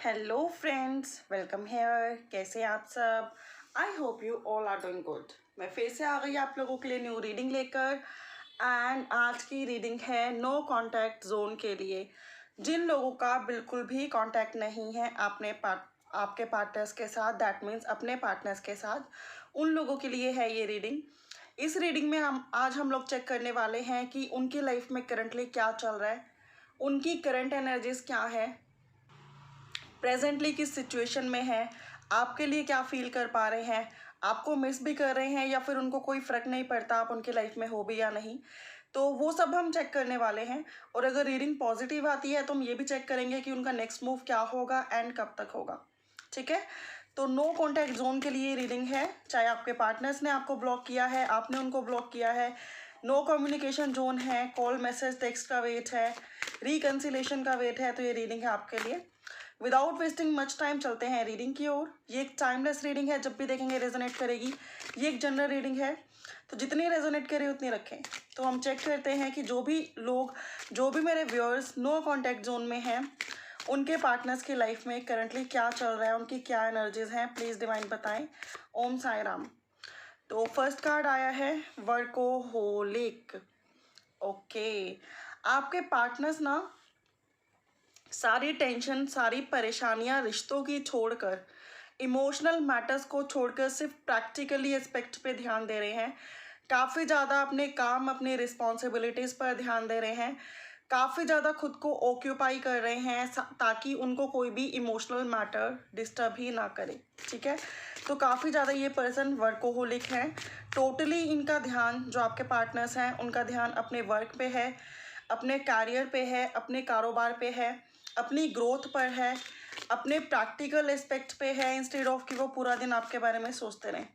Hello friends, welcome hair. कैसे हैं आप सब? I hope you all are doing good. मैं फिर से आ गई आप लोगों के लिए न्यू रीडिंग लेकर। एंड आज की रीडिंग है नो कांटेक्ट जोन के लिए। जिन लोगों का बिल्कुल भी कांटेक्ट नहीं है आपके पार्टनर्स के साथ, दैट मीन्स अपने पार्टनर्स के साथ, उन लोगों के लिए है ये रीडिंग। इस रीडिंग में हम लोग चेक करने वाले हैं कि उनकी लाइफ में करंटली क्या चल रहा है, उनकी करंट एनर्जीज क्या है, प्रेजेंटली किस सिचुएशन में है, आपके लिए क्या फील कर पा रहे हैं, आपको मिस भी कर रहे हैं या फिर उनको कोई फ़र्क नहीं पड़ता आप उनकी लाइफ में हो भी या नहीं। तो वो सब हम चेक करने वाले हैं। और अगर रीडिंग पॉजिटिव आती है तो हम ये भी चेक करेंगे कि उनका नेक्स्ट मूव क्या होगा एंड कब तक होगा। ठीक है, तो नो कॉन्टैक्ट जोन के लिए रीडिंग है। चाहे आपके पार्टनर्स ने आपको ब्लॉक किया है, आपने उनको ब्लॉक किया है, नो कम्युनिकेशन जोन है, कॉल मैसेज टेक्स्ट का वेट है, रिकन्सिलेशन का वेट है, तो ये रीडिंग है आपके लिए। विदाउट वेस्टिंग मच टाइम चलते हैं रीडिंग की ओर। ये एक टाइमलेस रीडिंग है, जब भी देखेंगे रेजोनेट करेगी। ये एक जनरल रीडिंग है, तो जितनी रेजोनेट करे उतनी रखें। तो हम चेक करते हैं कि जो भी मेरे व्यूअर्स नो कॉन्टैक्ट जोन में हैं, उनके पार्टनर्स की लाइफ में करंटली क्या चल रहा है, उनकी क्या एनर्जीज हैं। प्लीज़ डिवाइन बताएं। ओम साई राम। तो फर्स्ट कार्ड आया है वर्कोहोलिक। ओके, आपके पार्टनर्स ना सारी टेंशन, सारी परेशानियां रिश्तों की छोड़कर, इमोशनल मैटर्स को छोड़कर सिर्फ प्रैक्टिकली एस्पेक्ट पे ध्यान दे रहे हैं। काफ़ी ज़्यादा अपने काम, अपनी रिस्पॉन्सिबिलिटीज़ पर ध्यान दे रहे हैं। काफ़ी ज़्यादा खुद को ऑक्यूपाई कर रहे हैं ताकि उनको कोई भी इमोशनल मैटर डिस्टर्ब ही ना करे। ठीक है, तो काफ़ी ज़्यादा ये पर्सन वर्कोहोलिक है। टोटली इनका ध्यान, जो आपके पार्टनर्स हैं उनका ध्यान अपने वर्क पे है, अपने कैरियर पे है, अपने कारोबार पे है, अपनी ग्रोथ पर है, अपने प्रैक्टिकल एस्पेक्ट पे है, इंस्टेड ऑफ कि वो पूरा दिन आपके बारे में सोचते रहें।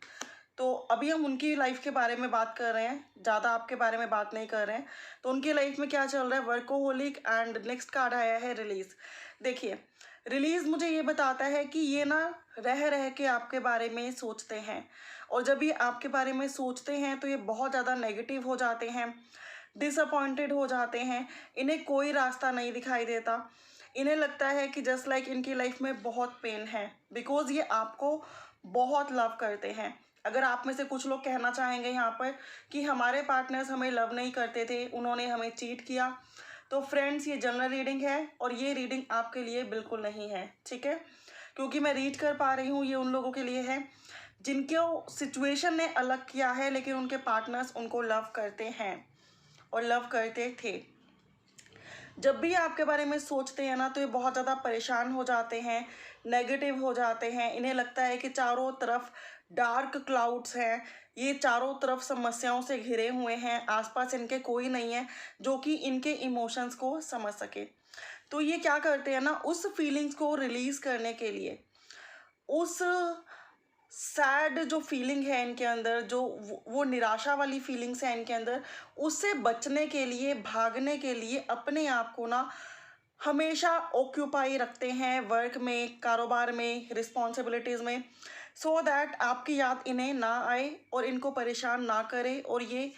तो अभी हम उनकी लाइफ के बारे में बात कर रहे हैं, ज़्यादा आपके बारे में बात नहीं कर रहे हैं। तो उनकी लाइफ में क्या चल रहा है, वर्कोहोलिक। एंड नेक्स्ट कार्ड आया है रिलीज़। देखिए, रिलीज़ मुझे ये बताता है कि ये ना रह रह के आपके बारे में सोचते हैं, और जब ये आपके बारे में सोचते हैं तो ये बहुत ज़्यादा नेगेटिव हो जाते हैं, डिसअपॉइंटेड हो जाते हैं। इन्हें कोई रास्ता नहीं दिखाई देता। इन्हें लगता है कि जस्ट लाइक इनकी लाइफ में बहुत पेन है, बिकॉज ये आपको बहुत लव करते हैं। अगर आप में से कुछ लोग कहना चाहेंगे यहाँ पर कि हमारे पार्टनर्स हमें लव नहीं करते थे, उन्होंने हमें चीट किया, तो फ्रेंड्स ये जनरल रीडिंग है और ये रीडिंग आपके लिए बिल्कुल नहीं है। ठीक है, क्योंकि मैं रीड कर पा रही हूँ ये उन लोगों के लिए है जिनको सिचुएशन ने अलग किया है, लेकिन उनके पार्टनर्स उनको लव करते हैं और लव करते थे। जब भी आपके बारे में सोचते हैं ना तो ये बहुत ज़्यादा परेशान हो जाते हैं, नेगेटिव हो जाते हैं। इन्हें लगता है कि चारों तरफ डार्क क्लाउड्स हैं, ये चारों तरफ समस्याओं से घिरे हुए हैं, आसपास इनके कोई नहीं है जो कि इनके इमोशंस को समझ सके। तो ये क्या करते हैं ना, उस फीलिंग्स को रिलीज़ करने के लिए, उस सैड जो फीलिंग है इनके अंदर, जो वो निराशा वाली फीलिंग्स है इनके अंदर, उससे बचने के लिए, भागने के लिए अपने आप को ना हमेशा ऑक्यूपाई रखते हैं वर्क में, कारोबार में, रिस्पॉन्सिबिलिटीज़ में, सो दैट आपकी याद इन्हें ना आए और इनको परेशान ना करे। और ये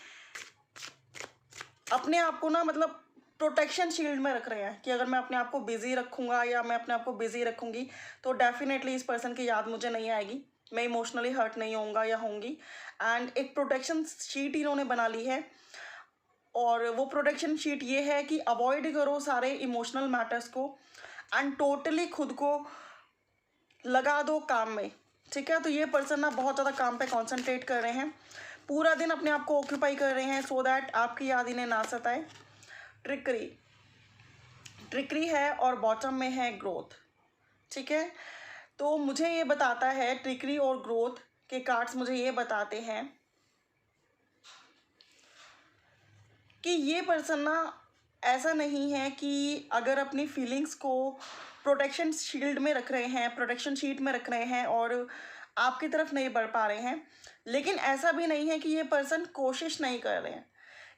अपने आप को ना मतलब प्रोटेक्शन शील्ड में रख रहे हैं कि अगर मैं अपने आप को बिजी रखूँगा या मैं अपने आप को बिजी रखूँगी तो डेफिनेटली इस पर्सन की याद मुझे नहीं आएगी, मैं इमोशनली हर्ट नहीं होऊंगा या होंगी। एंड एक प्रोटेक्शन शीट इन्होंने बना ली है, और वो प्रोटेक्शन शीट ये है कि अवॉइड करो सारे इमोशनल मैटर्स को एंड टोटली खुद को लगा दो काम में। ठीक है, तो ये पर्सन ना बहुत ज़्यादा काम पे कॉन्सेंट्रेट कर रहे हैं, पूरा दिन अपने आप को ऑक्यूपाई कर रहे हैं सो दैट आपकी याद इन्हें ना सताए। ट्रिकरी है और बॉटम में है ग्रोथ। ठीक है, तो मुझे ये बताता है, ट्रिकरी और ग्रोथ के कार्ड्स मुझे ये बताते हैं कि ये पर्सन ना ऐसा नहीं है कि अगर अपनी फीलिंग्स को प्रोटेक्शन शील्ड में रख रहे हैं, प्रोटेक्शन शीट में रख रहे हैं और आपकी तरफ नहीं बढ़ पा रहे हैं, लेकिन ऐसा भी नहीं है कि ये पर्सन कोशिश नहीं कर रहे हैं।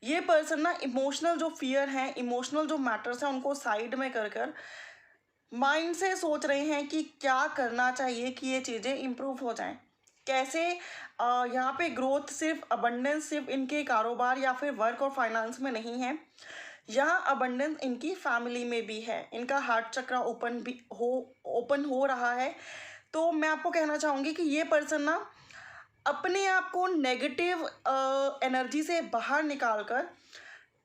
ये पर्सन ना इमोशनल जो फियर है, इमोशनल जो मैटर्स हैं, उनको साइड में कर कर माइंड से सोच रहे हैं कि क्या करना चाहिए कि ये चीज़ें इम्प्रूव हो जाएं, कैसे यहाँ पे ग्रोथ सिर्फ अबंडेंस सिर्फ इनके कारोबार या फिर वर्क और फाइनेंस में नहीं है, यहाँ अबंडेंस इनकी फैमिली में भी है, इनका हार्ट चक्र ओपन हो रहा है। तो मैं आपको कहना चाहूँगी कि ये पर्सन ना अपने आप को नेगेटिव एनर्जी से बाहर निकाल कर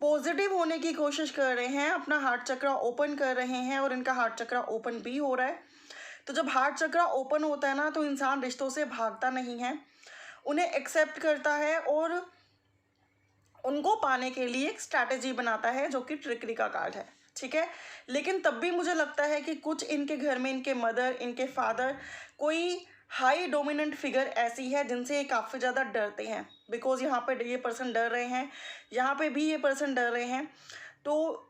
पॉजिटिव होने की कोशिश कर रहे हैं, अपना हार्ट चक्र ओपन कर रहे हैं और इनका हार्ट चक्र ओपन भी हो रहा है। तो जब हार्ट चक्र ओपन होता है ना, तो इंसान रिश्तों से भागता नहीं है, उन्हें एक्सेप्ट करता है और उनको पाने के लिए एक स्ट्रैटेजी बनाता है, जो कि ट्रिकरी का कार्ड है, ठीक है। लेकिन तब भी मुझे लगता है कि कुछ इनके घर में इनके मदर, इनके फादर, कोई हाई डोमिनेंट फिगर ऐसी है जिनसे ये काफ़ी ज़्यादा डरते हैं। बिकॉज यहाँ पे ये पर्सन डर रहे हैं, यहाँ पे भी ये पर्सन डर रहे हैं। तो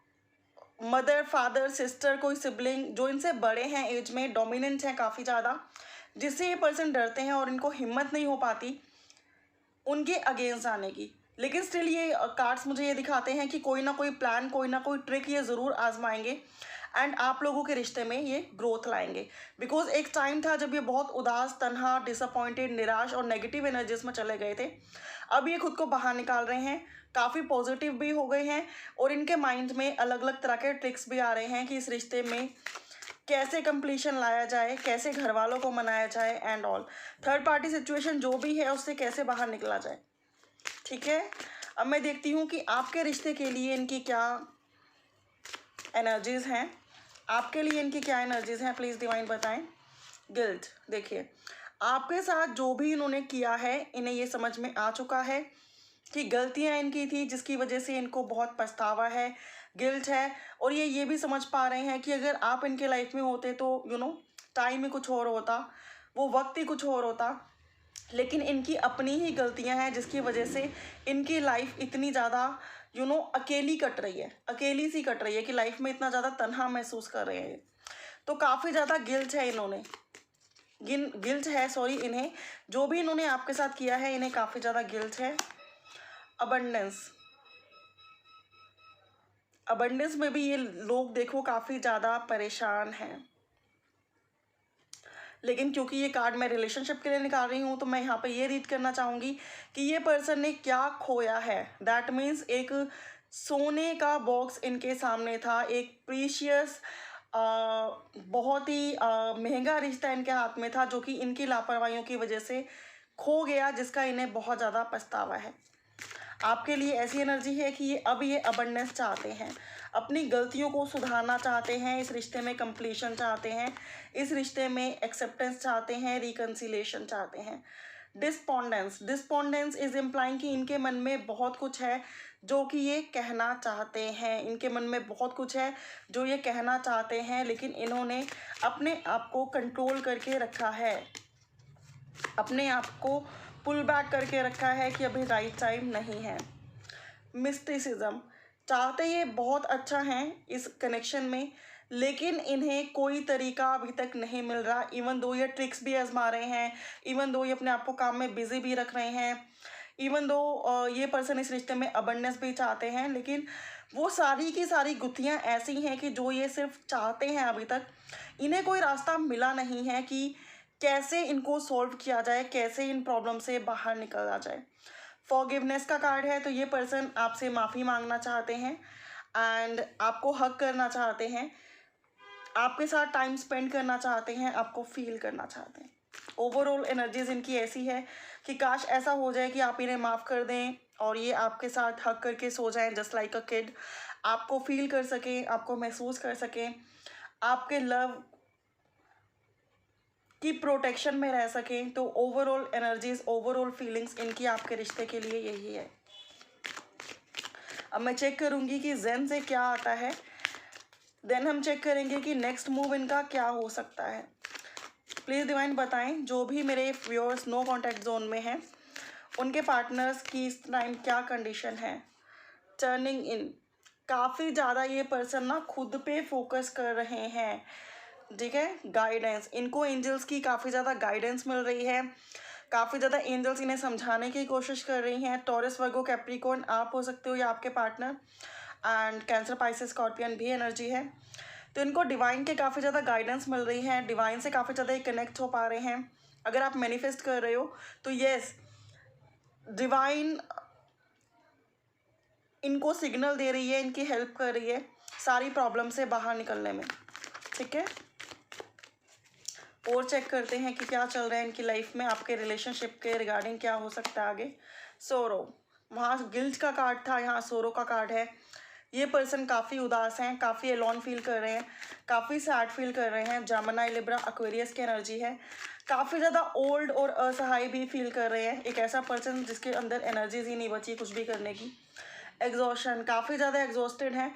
मदर, फादर, सिस्टर, कोई सिबलिंग जो इनसे बड़े हैं एज में, डोमिनेंट हैं काफ़ी ज़्यादा, जिससे ये पर्सन डरते हैं और इनको हिम्मत नहीं हो पाती उनके अगेंस्ट आने की। लेकिन स्टिल ये कार्ड्स मुझे ये दिखाते हैं कि कोई ना कोई प्लान, कोई ना कोई ट्रिक ये ज़रूर आजमाएंगे एंड आप लोगों के रिश्ते में ये ग्रोथ लाएंगे। बिकॉज एक टाइम था जब ये बहुत उदास, तन्हा, डिसअपॉइंटेड, निराश और नेगेटिव एनर्जीज में चले गए थे। अब ये खुद को बाहर निकाल रहे हैं, काफ़ी पॉजिटिव भी हो गए हैं और इनके माइंड में अलग अलग तरह के ट्रिक्स भी आ रहे हैं कि इस रिश्ते में कैसे कंप्लीशन लाया जाए, कैसे घर वालों को मनाया जाए and all. Third party situation जो भी है उससे कैसे बाहर निकला जाए, ठीक है। अब मैं देखती हूँ कि आपके रिश्ते के लिए इनकी क्या एनर्जीज हैं, आपके लिए इनकी क्या एनर्जीज हैं, प्लीज़ डिवाइन बताएं। गिल्ट, देखिए आपके साथ जो भी इन्होंने किया है, इन्हें ये समझ में आ चुका है कि गलतियां इनकी थी, जिसकी वजह से इनको बहुत पछतावा है, गिल्ट है। और ये भी समझ पा रहे हैं कि अगर आप इनके लाइफ में होते तो टाइम ही कुछ और होता, वो वक्त ही कुछ और होता। लेकिन इनकी अपनी ही गलतियां हैं जिसकी वजह से इनकी लाइफ इतनी ज़्यादा अकेली कट रही है, अकेली सी कट रही है कि लाइफ में इतना ज़्यादा तन्हा महसूस कर रहे हैं। तो काफ़ी ज़्यादा गिल्ट है इन्हें जो भी इन्होंने आपके साथ किया है, इन्हें काफ़ी ज़्यादा गिल्ट है। अबंडेंस में भी ये लोग देखो काफ़ी ज़्यादा परेशान हैं। लेकिन क्योंकि ये कार्ड मैं रिलेशनशिप के लिए निकाल रही हूँ, तो मैं यहाँ पे ये रीड करना चाहूँगी कि ये पर्सन ने क्या खोया है। दैट मीन्स एक सोने का बॉक्स इनके सामने था, एक प्रीशियस बहुत ही महंगा रिश्ता इनके हाथ में था, जो कि इनकी लापरवाहियों की वजह से खो गया, जिसका इन्हें बहुत ज़्यादा पछतावा है। आपके लिए ऐसी एनर्जी है कि ये अबंडेंस चाहते हैं, अपनी गलतियों को सुधारना चाहते हैं, इस रिश्ते में कंप्लीशन चाहते हैं, इस रिश्ते में एक्सेप्टेंस चाहते हैं, रिकन्सिलेशन चाहते हैं। डिस्पोंडेंस इज इम्प्लाइंग कि इनके मन में बहुत कुछ है जो कि ये कहना चाहते हैं, इनके मन में बहुत कुछ है जो ये कहना चाहते हैं, लेकिन इन्होंने अपने आप को कंट्रोल करके रखा है, अपने आप को पुल बैक करके रखा है कि अभी राइट टाइम नहीं है। मिस्टिसिज्म चाहते ये बहुत अच्छा हैं इस कनेक्शन में, लेकिन इन्हें कोई तरीका अभी तक नहीं मिल रहा। इवन दो ये ट्रिक्स भी आजमा रहे हैं, इवन दो ये अपने आप को काम में बिजी भी रख रहे हैं, इवन दो ये पर्सन इस रिश्ते में अबंडेंस भी चाहते हैं, लेकिन वो सारी की सारी गुत्थियाँ ऐसी हैं कि जो ये सिर्फ चाहते हैं, अभी तक इन्हें कोई रास्ता मिला नहीं है कि कैसे इनको सॉल्व किया जाए, कैसे इन प्रॉब्लम से बाहर निकला जाए। फॉरगिवनेस का कार्ड है, तो ये पर्सन आपसे माफ़ी मांगना चाहते हैं एंड आपको हक करना चाहते हैं, आपके साथ टाइम स्पेंड करना चाहते हैं, आपको फील करना चाहते हैं। ओवरऑल एनर्जीज इनकी ऐसी है कि काश ऐसा हो जाए कि आप इन्हें माफ़ कर दें और ये आपके साथ हक करके सो जाएं, जस्ट लाइक अ किड, आपको फील कर सकें, आपको महसूस कर सकें, आपके लव की प्रोटेक्शन में रह सकें। तो ओवरऑल एनर्जीज, ओवरऑल फीलिंग्स इनकी आपके रिश्ते के लिए यही है। अब मैं चेक करूंगी कि जेन से क्या आता है, देन हम चेक करेंगे कि नेक्स्ट मूव इनका क्या हो सकता है। प्लीज़ डिवाइन बताएं, जो भी मेरे व्यूअर्स नो कॉन्टैक्ट जोन में हैं, उनके पार्टनर्स की इस टाइम क्या कंडीशन है। टर्निंग इन, काफ़ी ज़्यादा ये पर्सन ना खुद पे फोकस कर रहे हैं, ठीक है। गाइडेंस, इनको एंजल्स की काफ़ी ज़्यादा गाइडेंस मिल रही है, काफ़ी ज़्यादा एंजल्स इन्हें समझाने की कोशिश कर रही हैं। टॉरस, वर्गो, कैप्रिकॉर्न आप हो सकते हो या आपके partner, and cancer, Pisces, scorpion भी एनर्जी है। तो इनको डिवाइन के काफ़ी ज़्यादा गाइडेंस मिल रही है, डिवाइन से काफ़ी ज़्यादा कनेक्ट हो पा रहे हैं। अगर आप मैनिफेस्ट कर रहे हो तो येस, डिवाइन इनको सिग्नल दे रही है, इनकी हेल्प कर रही है सारी प्रॉब्लम से बाहर निकलने में। ठीक है, और चेक करते हैं कि क्या चल रहा है इनकी लाइफ में, आपके रिलेशनशिप के रिगार्डिंग क्या हो सकता है आगे। सोरो, वहाँ गिल्ट का कार्ड था, यहाँ सोरो का कार्ड है। ये पर्सन काफ़ी उदास हैं, काफ़ी एलोन फील कर रहे हैं, काफ़ी सैड फील कर रहे हैं। जामिनी, लिब्रा, एक्वेरियस की एनर्जी है। काफ़ी ज़्यादा ओल्ड और असहाय भी फील कर रहे हैं। एक ऐसा पर्सन जिसके अंदर एनर्जीज ही नहीं बची कुछ भी करने की। एग्जॉशन, काफ़ी ज़्यादा एग्जॉस्टेड है।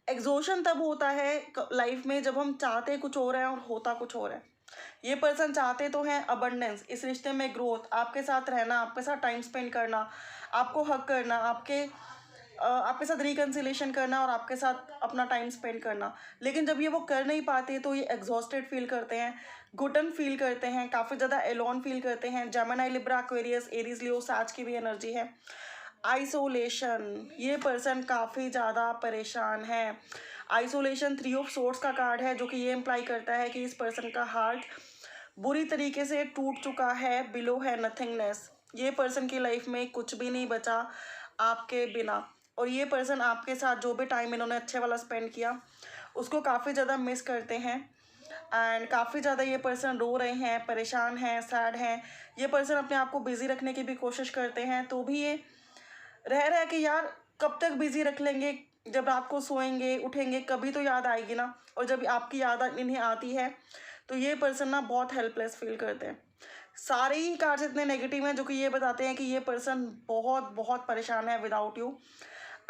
एग्जॉशन तब होता है लाइफ में जब हम चाहते कुछ और है और होता कुछ और है। ये पर्सन चाहते तो हैं अबंडेंस, इस रिश्ते में ग्रोथ, आपके साथ रहना, आपके साथ टाइम स्पेंड करना, आपको हक करना, आपके साथ रिकन्सिलेशन करना और आपके साथ अपना टाइम स्पेंड करना। लेकिन जब ये वो कर नहीं पाते तो ये एग्जॉस्टेड फील करते हैं, घुटन फील करते हैं, काफ़ी ज़्यादा एलोन फील करते हैं। जेमिनी, लिब्रा, एक्वेरियस, एरीज, लियो, साज की भी एनर्जी है। आइसोलेशन, ये पर्सन काफ़ी ज़्यादा परेशान है। आइसोलेशन 3 ऑफ सोर्ड्स का कार्ड है, जो कि ये इम्प्लाई करता है कि इस पर्सन का हार्ट बुरी तरीके से टूट चुका है, बिलो है नथिंगनेस। ये पर्सन की लाइफ में कुछ भी नहीं बचा आपके बिना, और ये पर्सन आपके साथ जो भी टाइम इन्होंने अच्छे वाला स्पेंड किया उसको काफ़ी ज़्यादा मिस करते हैं। एंड काफ़ी ज़्यादा ये पर्सन रो रहे हैं, परेशान हैं, सैड हैं। ये पर्सन अपने आप को बिज़ी रखने की भी कोशिश करते हैं, तो भी ये रह रहा है कि यार कब तक बिज़ी रख लेंगे, जब रात को सोएंगे उठेंगे कभी तो याद आएगी ना। और जब आपकी याद इन्हें आती है तो ये पर्सन ना बहुत हेल्पलेस फील करते हैं। सारे ही कार्ड्स इतने नेगेटिव हैं जो कि ये बताते हैं कि ये पर्सन बहुत बहुत परेशान है विदाउट यू,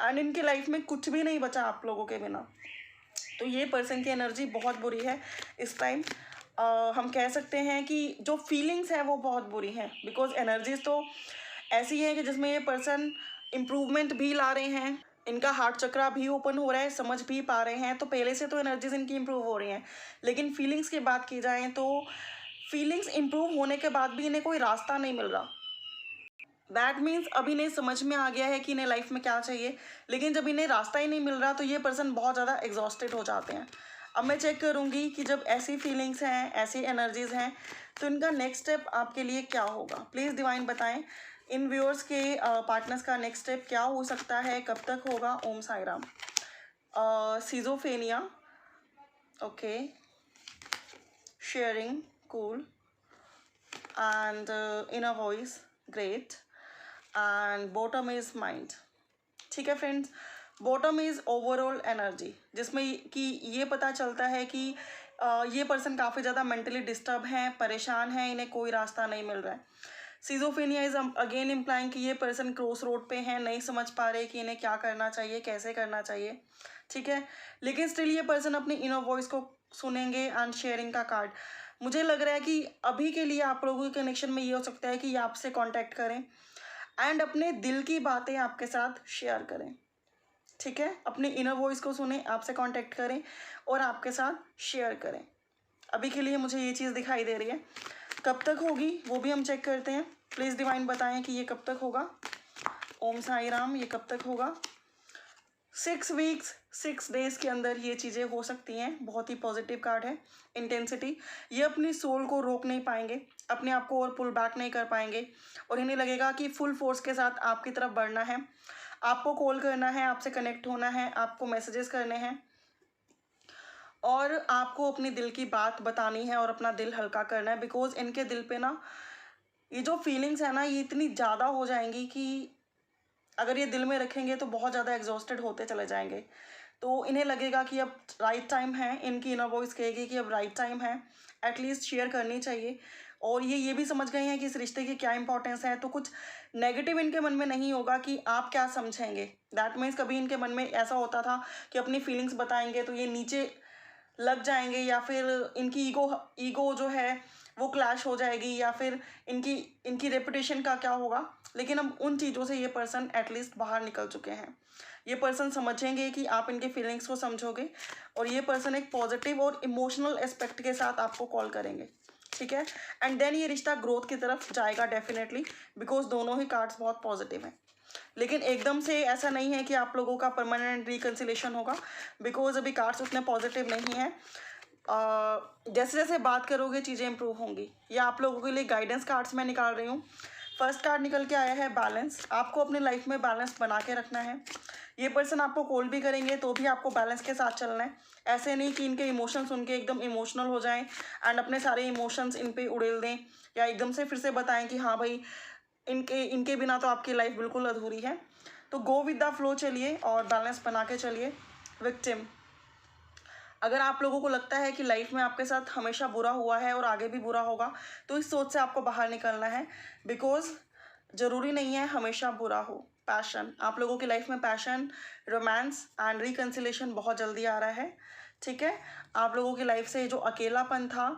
एंड इनकी लाइफ में कुछ भी नहीं बचा आप लोगों के बिना। तो ये पर्सन की एनर्जी बहुत बुरी है इस टाइम। हम कह सकते हैं कि जो फीलिंग्स हैं वो बहुत बुरी हैं, बिकॉज एनर्जीज तो ऐसी है कि जिसमें ये पर्सन इम्प्रूवमेंट भी ला रहे हैं, इनका हार्ट चक्रा भी ओपन हो रहा है, समझ भी पा रहे हैं, तो पहले से तो एनर्जीज इनकी इम्प्रूव हो रही हैं। लेकिन फीलिंग्स की बात की जाए तो फीलिंग्स इम्प्रूव होने के बाद भी इन्हें कोई रास्ता नहीं मिल रहा। दैट मीन्स अभी इन्हें समझ में आ गया है कि इन्हें लाइफ में क्या चाहिए, लेकिन जब इन्हें रास्ता ही नहीं मिल रहा तो ये पर्सन बहुत ज़्यादा एग्जॉस्टेड हो जाते हैं। अब मैं चेक करूँगी कि जब ऐसी फीलिंग्स हैं, ऐसी एनर्जीज हैं, तो इनका नेक्स्ट स्टेप आपके लिए क्या होगा। प्लीज़ डिवाइन बताएं इन व्यूअर्स के पार्टनर्स का नेक्स्ट स्टेप क्या हो सकता है, कब तक होगा। Om Sai Ram. Schizophrenia, okay, sharing, cool, and inner voice, great, and bottom is mind। ठीक है friends, bottom is overall energy, जिसमें कि ये पता चलता है कि ये पर्सन काफ़ी ज़्यादा मेंटली डिस्टर्ब हैं, परेशान हैं, इन्हें कोई रास्ता नहीं मिल रहा है। सीजोफेनिया इज अगेन इम्प्लाइंग कि ये पर्सन क्रॉस रोड पे हैं, नहीं समझ पा रहे कि इन्हें क्या करना चाहिए, कैसे करना चाहिए। ठीक है, लेकिन स्टिल ये पर्सन अपनी इनर वॉइस को सुनेंगे। एंड शेयरिंग का कार्ड, मुझे लग रहा है कि अभी के लिए आप लोगों के कनेक्शन में ये हो सकता है कि ये आपसे कांटेक्ट करें एंड अपने दिल की बातें आपके साथ शेयर करें। ठीक है, अपनी इनर वॉइस को सुने, आपसे कांटेक्ट करें और आपके साथ शेयर करें। अभी के लिए मुझे ये चीज़ दिखाई दे रही है। कब तक होगी वो भी हम चेक करते हैं। प्लीज़ डिवाइन बताएं कि ये कब तक होगा। ओम साई राम, ये कब तक होगा। 6 वीक्स 6 डेज़ के अंदर ये चीज़ें हो सकती हैं। बहुत ही पॉजिटिव कार्ड है। इंटेंसिटी, ये अपनी सोल को रोक नहीं पाएंगे, अपने आप को और पुल बैक नहीं कर पाएंगे, और इन्हें लगेगा कि फुल फोर्स के साथ आपकी तरफ बढ़ना है, आपको कॉल करना है, आपसे कनेक्ट होना है, आपको मैसेजेस करने हैं, और आपको अपनी दिल की बात बतानी है और अपना दिल हल्का करना है। बिकॉज इनके दिल पे ना ये जो फीलिंग्स है ना, ये इतनी ज़्यादा हो जाएंगी कि अगर ये दिल में रखेंगे तो बहुत ज़्यादा एग्जॉस्टेड होते चले जाएंगे। तो इन्हें लगेगा कि अब राइट टाइम है, इनकी इनर वॉइस कहेगी कि अब राइट टाइम है, एटलीस्ट शेयर करनी चाहिए। और ये भी समझ गए हैं कि इस रिश्ते की क्या इंपॉर्टेंस है, तो कुछ नेगेटिव इनके मन में नहीं होगा कि आप क्या समझेंगे। दैट मीन्स कभी इनके मन में ऐसा होता था कि अपनी फीलिंग्स बताएंगे तो ये नीचे लग जाएंगे, या फिर इनकी ईगो जो है वो क्लैश हो जाएगी, या फिर इनकी रेपुटेशन का क्या होगा। लेकिन अब उन चीज़ों से ये पर्सन एटलीस्ट बाहर निकल चुके हैं। ये पर्सन समझेंगे कि आप इनके फीलिंग्स को समझोगे, और ये पर्सन एक पॉजिटिव और इमोशनल एस्पेक्ट के साथ आपको कॉल करेंगे। ठीक है, एंड देन ये रिश्ता ग्रोथ की तरफ जाएगा डेफिनेटली, बिकॉज दोनों ही कार्ड्स बहुत पॉजिटिव हैं। लेकिन एकदम से ऐसा नहीं है कि आप लोगों का परमानेंट रिकन्सिलेशन होगा, बिकॉज अभी कार्ड्स उतने पॉजिटिव नहीं है। जैसे जैसे बात करोगे चीज़ें इंप्रूव होंगी। या आप लोगों के लिए गाइडेंस कार्ड्स मैं निकाल रही हूँ फर्स्ट कार्ड निकल के आया है बैलेंस। आपको अपनी लाइफ में बैलेंस बना के रखना है। ये पर्सन आपको कॉल भी करेंगे तो भी आपको बैलेंस के साथ चलना है। ऐसे नहीं कि इनके इमोशंस सुन के एकदम इमोशनल हो जाएं एंड अपने सारे इमोशंस इन पे उड़ेल दें, या एकदम से फिर से बताएं कि हाँ भाई इनके इनके बिना तो आपकी लाइफ बिल्कुल अधूरी है। तो गो विद द फ्लो चलिए और बैलेंस बना के चलिए। विक्टिम, अगर आप लोगों को लगता है कि लाइफ में आपके साथ हमेशा बुरा हुआ है और आगे भी बुरा होगा, तो इस सोच से आपको बाहर निकलना है, बिकॉज ज़रूरी नहीं है हमेशा बुरा हो। पैशन, आप लोगों की लाइफ में पैशन, रोमांस एंड रिकन्सिलेशन बहुत जल्दी आ रहा है। ठीक है, आप लोगों की लाइफ से जो अकेलापन था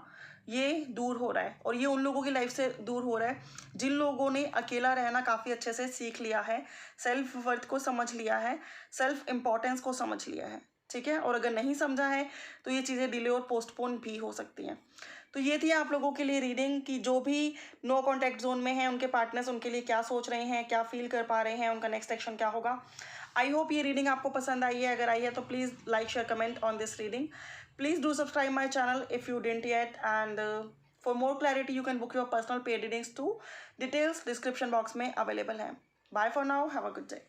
ये दूर हो रहा है, और ये उन लोगों की लाइफ से दूर हो रहा है जिन लोगों ने अकेला रहना काफ़ी अच्छे से सीख लिया है, सेल्फ वर्थ को समझ लिया है, सेल्फ इम्पोर्टेंस को समझ लिया है। ठीक है, और अगर नहीं समझा है तो ये चीज़ें डिले और पोस्टपोन भी हो सकती हैं। तो ये थी आप लोगों के लिए रीडिंग कि जो भी नो कॉन्टैक्ट जोन में हैं उनके पार्टनर्स उनके लिए क्या सोच रहे हैं, क्या फील कर पा रहे हैं, उनका नेक्स्ट एक्शन क्या होगा। आई होप ये रीडिंग आपको पसंद आई है। अगर आई है तो please like share comment on this reading. Please do subscribe my channel if you didn't yet, and for more clarity you can book your personal paid readings too. Details description box में available हैं। Bye for now, have a good day.